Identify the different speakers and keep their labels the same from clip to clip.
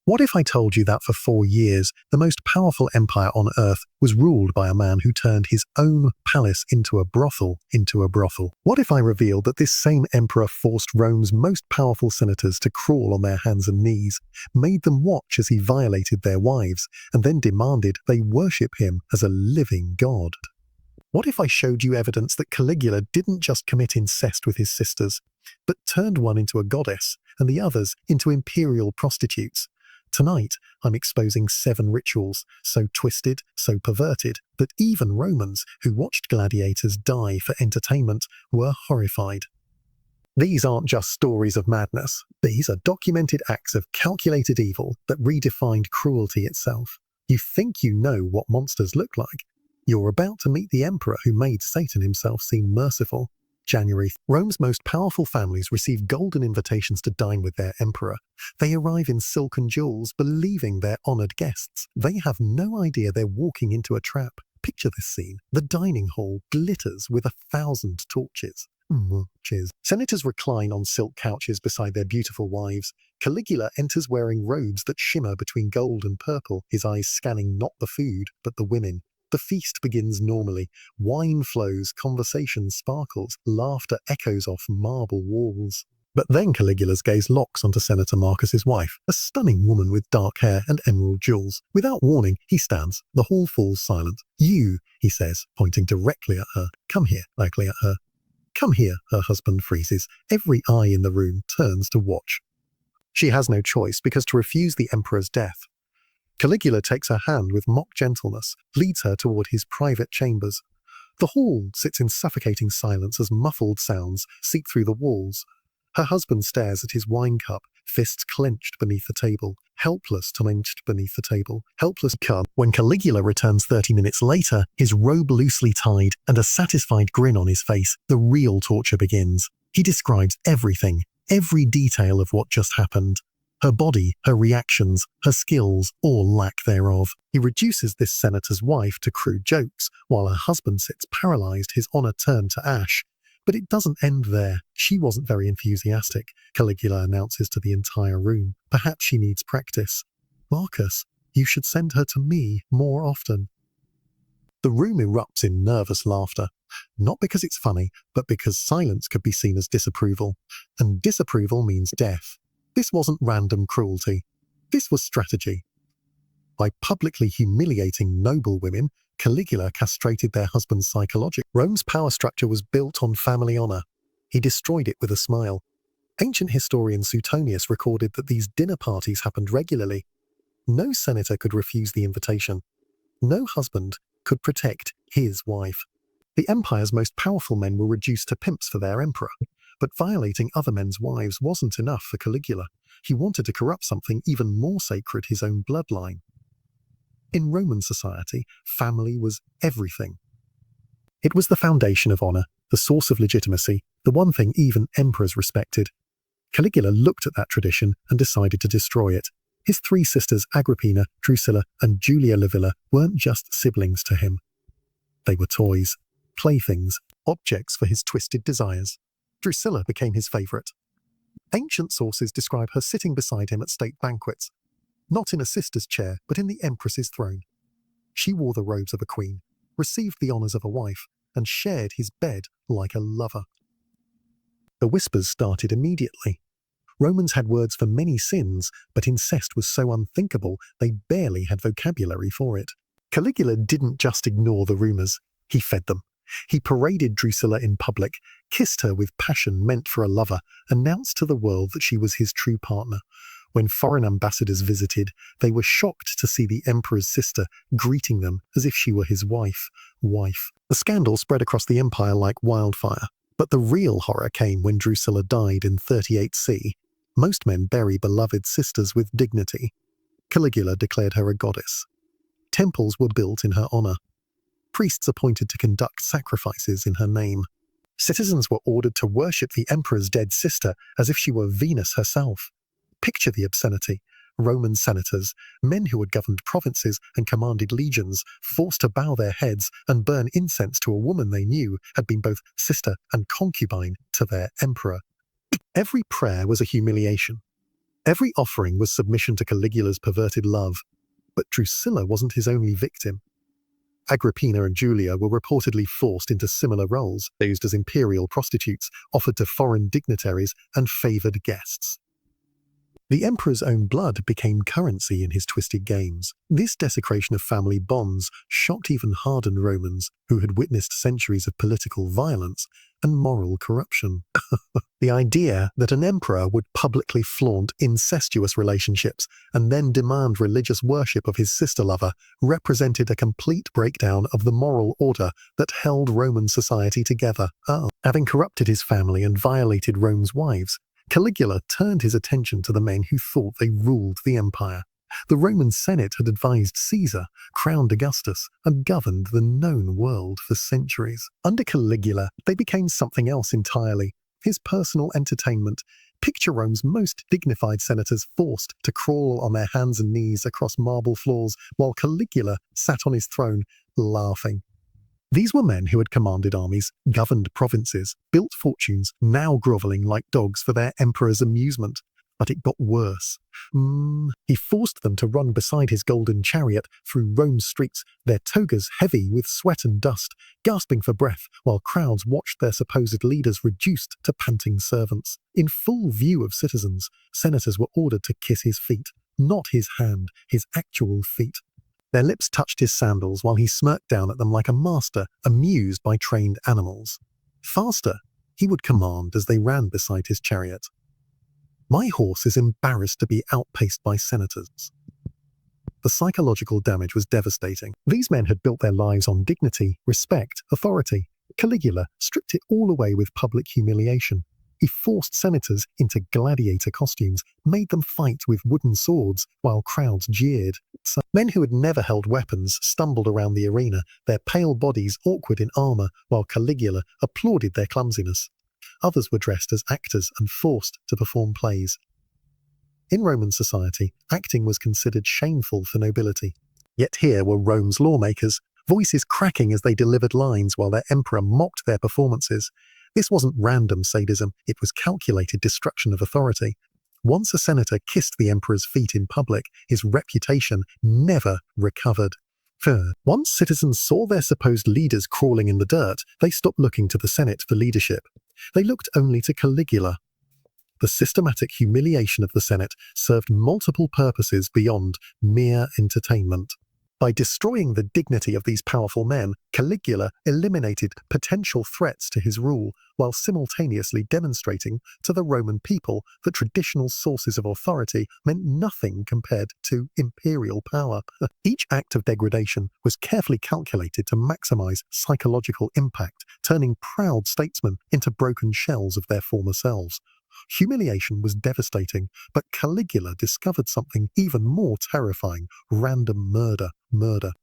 Speaker 1: What if I told you that for 4 years, the most powerful empire on earth was ruled by a man who turned his own palace into a brothel? What if I revealed that this same emperor forced Rome's most powerful senators to crawl on their hands and knees, made them watch as he violated their wives, and then demanded they worship him as a living god? What if I showed you evidence that Caligula didn't just commit incest with his sisters, but turned one into a goddess and the others into imperial prostitutes? Tonight, I'm exposing 7 rituals, so twisted, so perverted, that even Romans who watched gladiators die for entertainment were horrified. These aren't just stories of madness. These are documented acts of calculated evil that redefined cruelty itself. You think you know what monsters look like? You're about to meet the emperor who made Satan himself seem merciful. January. Rome's most powerful families receive golden invitations to dine with their emperor. They arrive in silk and jewels, believing they're honored guests. They have no idea they're walking into a trap. Picture this scene. The dining hall glitters with 1,000 torches. Cheers. Senators recline on silk couches beside their beautiful wives. Caligula enters wearing robes that shimmer between gold and purple, his eyes scanning not the food, but the women. The feast begins normally. Wine flows, conversation sparkles, laughter echoes off marble walls. But then Caligula's gaze locks onto Senator Marcus's wife, a stunning woman with dark hair and emerald jewels. Without warning, he stands. The hall falls silent. "You," he says, pointing directly at her. "Come here," likely at her. "Come here," her husband freezes. Every eye in the room turns to watch. She has no choice, because to refuse the emperor's death. Caligula takes her hand with mock gentleness, leads her toward his private chambers. The hall sits in suffocating silence as muffled sounds seep through the walls. Her husband stares at his wine cup, fists clenched beneath the table, helpless come. When Caligula returns 30 minutes later, his robe loosely tied and a satisfied grin on his face, the real torture begins. He describes everything, every detail of what just happened. Her body, her reactions, her skills, or lack thereof. He reduces this senator's wife to crude jokes, while her husband sits paralyzed, his honor turned to ash. But it doesn't end there. She wasn't very enthusiastic, Caligula announces to the entire room. Perhaps she needs practice. "Marcus, you should send her to me more often." The room erupts in nervous laughter. Not because it's funny, but because silence could be seen as disapproval. And disapproval means death. This wasn't random cruelty. This was strategy. By publicly humiliating noble women, Caligula castrated their husbands psychologically. Rome's power structure was built on family honor. He destroyed it with a smile. Ancient historian Suetonius recorded that these dinner parties happened regularly. No senator could refuse the invitation. No husband could protect his wife. The empire's most powerful men were reduced to pimps for their emperor. But violating other men's wives wasn't enough for Caligula. He wanted to corrupt something even more sacred, his own bloodline. In Roman society, family was everything. It was the foundation of honor, the source of legitimacy, the one thing even emperors respected. Caligula looked at that tradition and decided to destroy it. His 3 sisters, Agrippina, Drusilla, and Julia Livilla, weren't just siblings to him. They were toys, playthings, objects for his twisted desires. Drusilla became his favorite. Ancient sources describe her sitting beside him at state banquets, not in a sister's chair, but in the empress's throne. She wore the robes of a queen, received the honors of a wife, and shared his bed like a lover. The whispers started immediately. Romans had words for many sins, but incest was so unthinkable they barely had vocabulary for it. Caligula didn't just ignore the rumors, he fed them. He paraded Drusilla in public, kissed her with passion meant for a lover, announced to the world that she was his true partner. When foreign ambassadors visited, they were shocked to see the emperor's sister greeting them as if she were his wife. The scandal spread across the empire like wildfire. But the real horror came when Drusilla died in 38 C. Most men bury beloved sisters with dignity. Caligula declared her a goddess. Temples were built in her honor. Priests appointed to conduct sacrifices in her name. Citizens were ordered to worship the emperor's dead sister as if she were Venus herself. Picture the obscenity. Roman senators, men who had governed provinces and commanded legions, forced to bow their heads and burn incense to a woman they knew had been both sister and concubine to their emperor. Every prayer was a humiliation. Every offering was submission to Caligula's perverted love, but Drusilla wasn't his only victim. Agrippina and Julia were reportedly forced into similar roles, used as imperial prostitutes, offered to foreign dignitaries, and favored guests. The emperor's own blood became currency in his twisted games. This desecration of family bonds shocked even hardened Romans who had witnessed centuries of political violence and moral corruption. The idea that an emperor would publicly flaunt incestuous relationships and then demand religious worship of his sister lover represented a complete breakdown of the moral order that held Roman society together. Having corrupted his family and violated Rome's wives, Caligula turned his attention to the men who thought they ruled the empire. The Roman Senate had advised Caesar, crowned Augustus, and governed the known world for centuries. Under Caligula, they became something else entirely. His personal entertainment. Picture Rome's most dignified senators forced to crawl on their hands and knees across marble floors while Caligula sat on his throne, laughing. These were men who had commanded armies, governed provinces, built fortunes, now groveling like dogs for their emperor's amusement. But it got worse. He forced them to run beside his golden chariot through Rome's streets, their togas heavy with sweat and dust, gasping for breath while crowds watched their supposed leaders reduced to panting servants. In full view of citizens, senators were ordered to kiss his feet, not his hand, his actual feet. Their lips touched his sandals while he smirked down at them like a master, amused by trained animals. Faster, he would command as they ran beside his chariot. My horse is embarrassed to be outpaced by senators. The psychological damage was devastating. These men had built their lives on dignity, respect, authority. Caligula stripped it all away with public humiliation. He forced senators into gladiator costumes, made them fight with wooden swords while crowds jeered. Men who had never held weapons stumbled around the arena, their pale bodies awkward in armor, while Caligula applauded their clumsiness. Others were dressed as actors and forced to perform plays. In Roman society, acting was considered shameful for nobility. Yet here were Rome's lawmakers, voices cracking as they delivered lines while their emperor mocked their performances. This wasn't random sadism, it was calculated destruction of authority. Once a senator kissed the emperor's feet in public, his reputation never recovered. Once citizens saw their supposed leaders crawling in the dirt, they stopped looking to the Senate for leadership. They looked only to Caligula. The systematic humiliation of the Senate served multiple purposes beyond mere entertainment. By destroying the dignity of these powerful men, Caligula eliminated potential threats to his rule, while simultaneously demonstrating to the Roman people that traditional sources of authority meant nothing compared to imperial power. Each act of degradation was carefully calculated to maximize psychological impact, turning proud statesmen into broken shells of their former selves. Humiliation was devastating, but Caligula discovered something even more terrifying: random murder.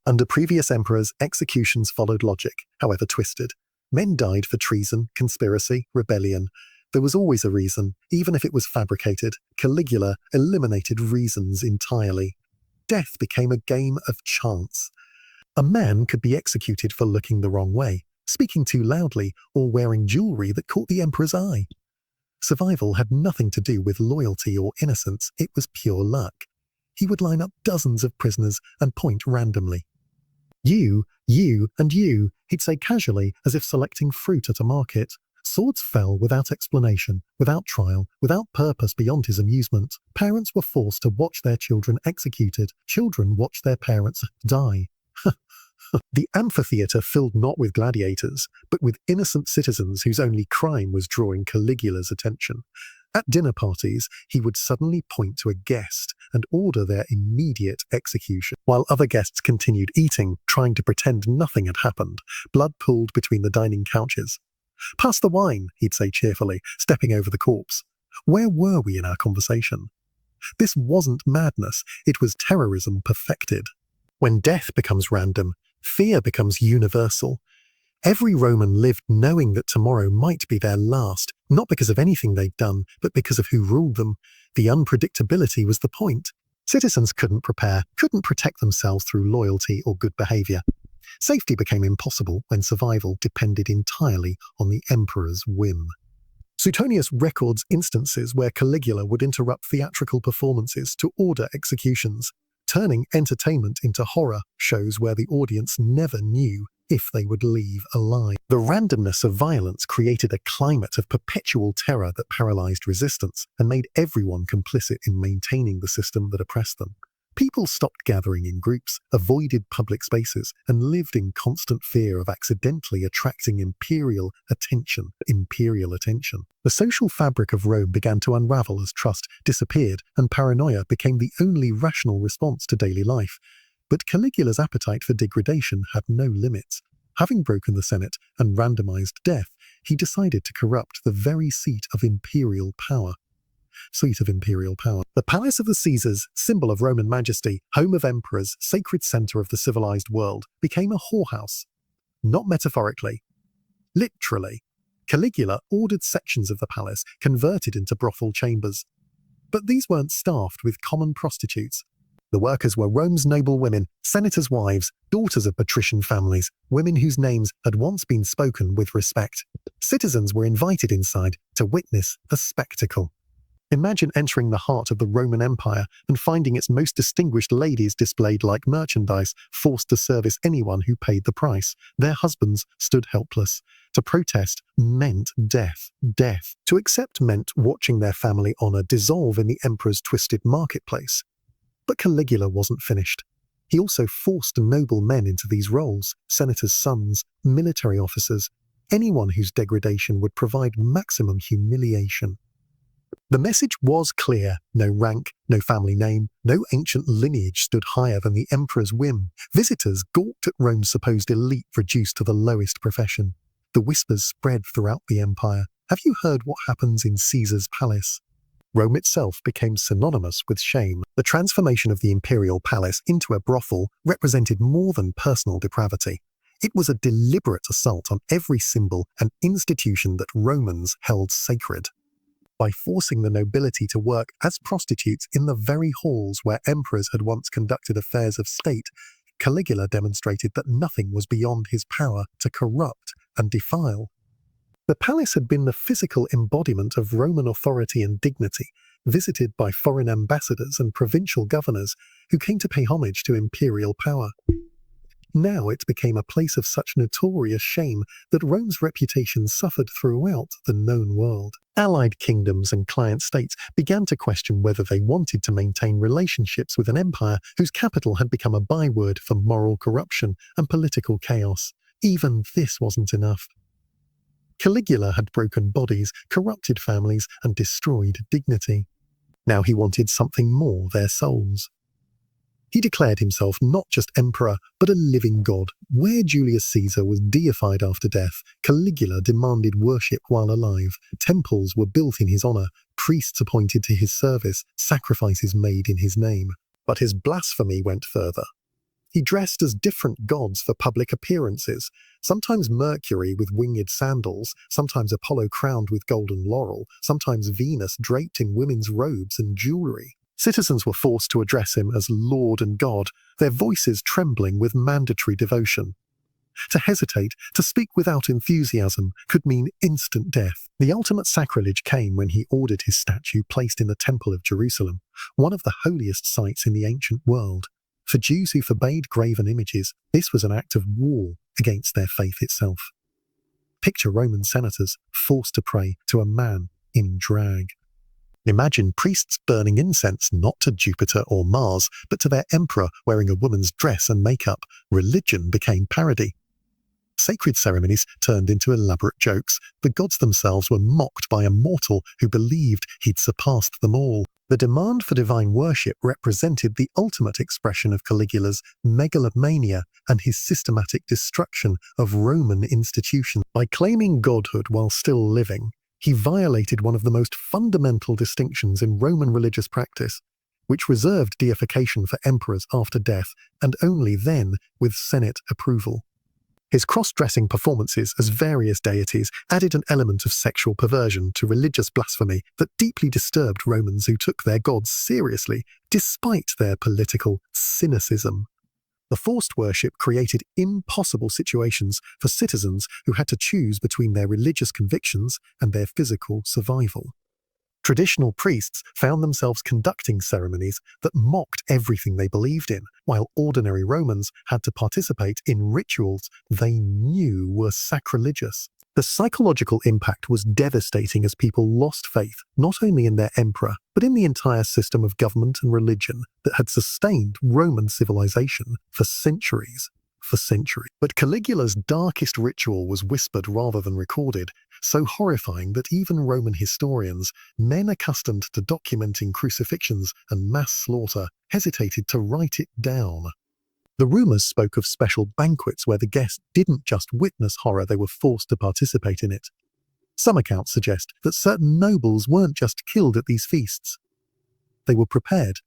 Speaker 1: Under previous emperors, executions followed logic, however twisted. Men died for treason, conspiracy, rebellion. There was always a reason, even if it was fabricated. Caligula eliminated reasons entirely. Death became a game of chance. A man could be executed for looking the wrong way, speaking too loudly, or wearing jewelry that caught the emperor's eye. Survival had nothing to do with loyalty or innocence, it was pure luck. He would line up dozens of prisoners and point randomly. You, and you, he'd say casually, as if selecting fruit at a market. Swords fell without explanation, without trial, without purpose beyond his amusement. Parents were forced to watch their children executed. Children watched their parents die. The amphitheatre filled not with gladiators, but with innocent citizens whose only crime was drawing Caligula's attention. At dinner parties, he would suddenly point to a guest and order their immediate execution, while other guests continued eating, trying to pretend nothing had happened. Blood pooled between the dining couches. "Pass the wine," he'd say cheerfully, stepping over the corpse. Where were we in our conversation? This wasn't madness, it was terrorism perfected. When death becomes random, fear becomes universal. Every Roman lived knowing that tomorrow might be their last, not because of anything they'd done, but because of who ruled them. The unpredictability was the point. Citizens couldn't prepare, couldn't protect themselves through loyalty or good behavior. Safety became impossible when survival depended entirely on the emperor's whim. Suetonius records instances where Caligula would interrupt theatrical performances to order executions, turning entertainment into horror shows where the audience never knew if they would leave alive. The randomness of violence created a climate of perpetual terror that paralyzed resistance and made everyone complicit in maintaining the system that oppressed them. People stopped gathering in groups, avoided public spaces, and lived in constant fear of accidentally attracting imperial attention. The social fabric of Rome began to unravel as trust disappeared and paranoia became the only rational response to daily life. But Caligula's appetite for degradation had no limits. Having broken the Senate and randomized death, he decided to corrupt the very seat of imperial power. The Palace of the Caesars, symbol of Roman majesty, home of emperors, sacred center of the civilized world, became a whorehouse. Not metaphorically. Literally. Caligula ordered sections of the palace converted into brothel chambers. But these weren't staffed with common prostitutes. The workers were Rome's noble women, senators' wives, daughters of patrician families, women whose names had once been spoken with respect. Citizens were invited inside to witness the spectacle. Imagine entering the heart of the Roman Empire and finding its most distinguished ladies displayed like merchandise, forced to service anyone who paid the price. Their husbands stood helpless. To protest meant death. To accept meant watching their family honor dissolve in the emperor's twisted marketplace. But Caligula wasn't finished. He also forced noble men into these roles, senators' sons, military officers, anyone whose degradation would provide maximum humiliation. The message was clear. No rank, no family name, no ancient lineage stood higher than the emperor's whim. Visitors gawked at Rome's supposed elite reduced to the lowest profession. The whispers spread throughout the empire. Have you heard what happens in Caesar's palace? Rome itself became synonymous with shame. The transformation of the imperial palace into a brothel represented more than personal depravity. It was a deliberate assault on every symbol and institution that Romans held sacred. By forcing the nobility to work as prostitutes in the very halls where emperors had once conducted affairs of state, Caligula demonstrated that nothing was beyond his power to corrupt and defile. The palace had been the physical embodiment of Roman authority and dignity, visited by foreign ambassadors and provincial governors who came to pay homage to imperial power. Now it became a place of such notorious shame that Rome's reputation suffered throughout the known world. Allied kingdoms and client states began to question whether they wanted to maintain relationships with an empire whose capital had become a byword for moral corruption and political chaos. Even this wasn't enough. Caligula had broken bodies, corrupted families, and destroyed dignity. Now he wanted something more, their souls. He declared himself not just emperor, but a living god. Where Julius Caesar was deified after death, Caligula demanded worship while alive. Temples were built in his honor, priests appointed to his service, sacrifices made in his name. But his blasphemy went further. He dressed as different gods for public appearances, sometimes Mercury with winged sandals, sometimes Apollo crowned with golden laurel, sometimes Venus draped in women's robes and jewelry. Citizens were forced to address him as Lord and God, their voices trembling with mandatory devotion. To hesitate, to speak without enthusiasm, could mean instant death. The ultimate sacrilege came when he ordered his statue placed in the Temple of Jerusalem, one of the holiest sites in the ancient world. For Jews who forbade graven images, this was an act of war against their faith itself. Picture Roman senators forced to pray to a man in drag. Imagine priests burning incense not to Jupiter or Mars, but to their emperor wearing a woman's dress and makeup. Religion became parody. Sacred ceremonies turned into elaborate jokes. The gods themselves were mocked by a mortal who believed he'd surpassed them all. The demand for divine worship represented the ultimate expression of Caligula's megalomania and his systematic destruction of Roman institutions. By claiming godhood while still living, he violated one of the most fundamental distinctions in Roman religious practice, which reserved deification for emperors after death, and only then with Senate approval. His cross-dressing performances as various deities added an element of sexual perversion to religious blasphemy that deeply disturbed Romans who took their gods seriously, despite their political cynicism. The forced worship created impossible situations for citizens who had to choose between their religious convictions and their physical survival. Traditional priests found themselves conducting ceremonies that mocked everything they believed in, while ordinary Romans had to participate in rituals they knew were sacrilegious. The psychological impact was devastating as people lost faith not only in their emperor, but in the entire system of government and religion that had sustained Roman civilization for centuries. But Caligula's darkest ritual was whispered rather than recorded, so horrifying that even Roman historians, men accustomed to documenting crucifixions and mass slaughter, hesitated to write it down. The rumors spoke of special banquets where the guests didn't just witness horror, they were forced to participate in it. Some accounts suggest that certain nobles weren't just killed at these feasts. They were prepared,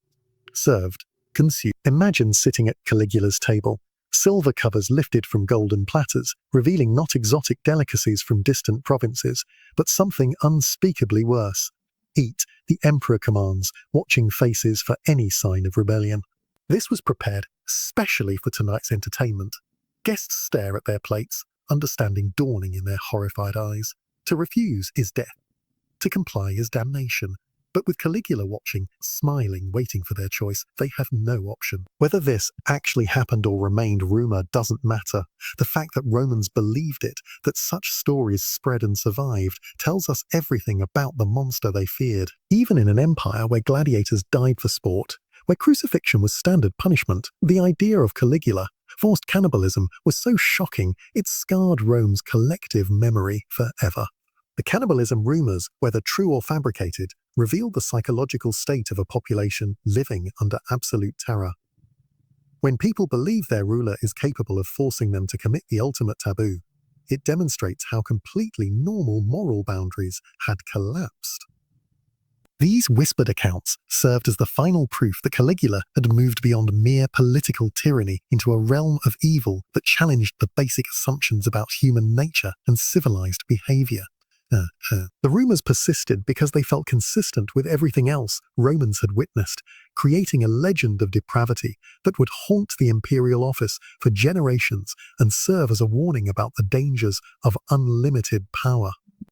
Speaker 1: served, consumed. Imagine sitting at Caligula's table, silver covers lifted from golden platters, revealing not exotic delicacies from distant provinces, but something unspeakably worse. Eat, the emperor commands, watching faces for any sign of rebellion. This was prepared especially for tonight's entertainment. Guests stare at their plates, understanding dawning in their horrified eyes. To refuse is death. To comply is damnation. But with Caligula watching, smiling, waiting for their choice, they have no option. Whether this actually happened or remained rumor doesn't matter. The fact that Romans believed it, that such stories spread and survived, tells us everything about the monster they feared. Even in an empire where gladiators died for sport, where crucifixion was standard punishment, the idea of Caligula, forced cannibalism, was so shocking it scarred Rome's collective memory forever. The cannibalism rumors, whether true or fabricated, revealed the psychological state of a population living under absolute terror. When people believe their ruler is capable of forcing them to commit the ultimate taboo, it demonstrates how completely normal moral boundaries had collapsed. These whispered accounts served as the final proof that Caligula had moved beyond mere political tyranny into a realm of evil that challenged the basic assumptions about human nature and civilized behavior. The rumors persisted because they felt consistent with everything else Romans had witnessed, creating a legend of depravity that would haunt the imperial office for generations and serve as a warning about the dangers of unlimited power.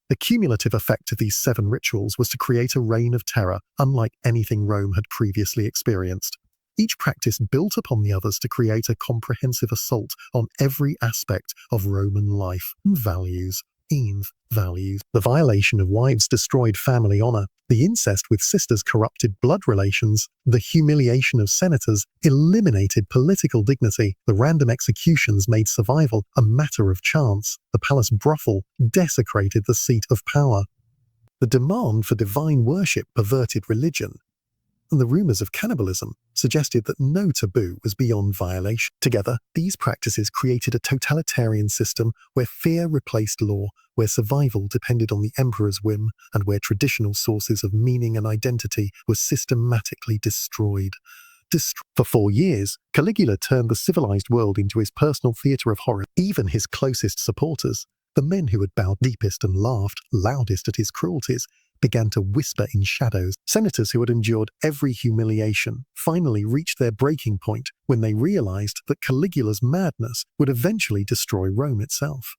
Speaker 1: The cumulative effect of these 7 rituals was to create a reign of terror unlike anything Rome had previously experienced. Each practice built upon the others to create a comprehensive assault on every aspect of Roman life and values. The violation of wives destroyed family honor, the incest with sisters corrupted blood relations, the humiliation of senators eliminated political dignity, the random executions made survival a matter of chance, the palace brothel desecrated the seat of power. The demand for divine worship perverted religion, and the rumors of cannibalism suggested that no taboo was beyond violation. Together, these practices created a totalitarian system where fear replaced law, where survival depended on the emperor's whim, and where traditional sources of meaning and identity were systematically destroyed. For 4 years, Caligula turned the civilized world into his personal theater of horror. Even his closest supporters, the men who had bowed deepest and laughed loudest at his cruelties, began to whisper in shadows. Senators who had endured every humiliation finally reached their breaking point when they realized that Caligula's madness would eventually destroy Rome itself.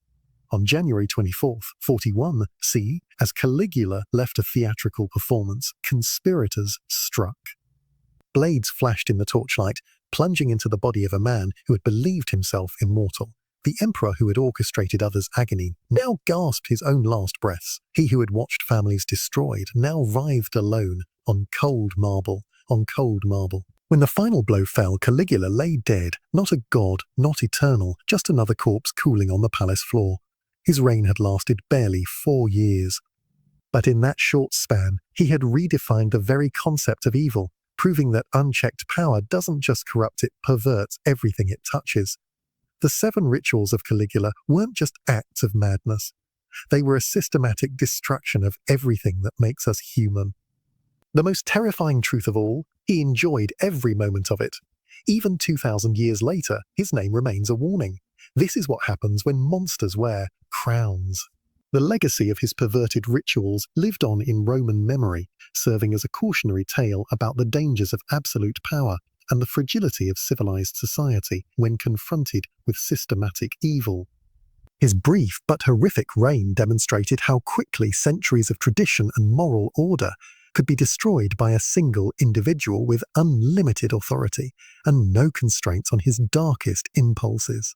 Speaker 1: On January 24th, 41 CE, as Caligula left a theatrical performance, conspirators struck. Blades flashed in the torchlight, plunging into the body of a man who had believed himself immortal. The emperor who had orchestrated others' agony now gasped his own last breaths. He who had watched families destroyed now writhed alone on cold marble. When the final blow fell, Caligula lay dead, not a god, not eternal, just another corpse cooling on the palace floor. His reign had lasted barely 4 years. But in that short span, he had redefined the very concept of evil, proving that unchecked power doesn't just corrupt, it perverts everything it touches. The 7 rituals of Caligula weren't just acts of madness. They were a systematic destruction of everything that makes us human. The most terrifying truth of all, he enjoyed every moment of it. Even 2,000 years later, his name remains a warning. This is what happens when monsters wear crowns. The legacy of his perverted rituals lived on in Roman memory, serving as a cautionary tale about the dangers of absolute power and the fragility of civilized society when confronted with systematic evil. His brief but horrific reign demonstrated how quickly centuries of tradition and moral order could be destroyed by a single individual with unlimited authority and no constraints on his darkest impulses.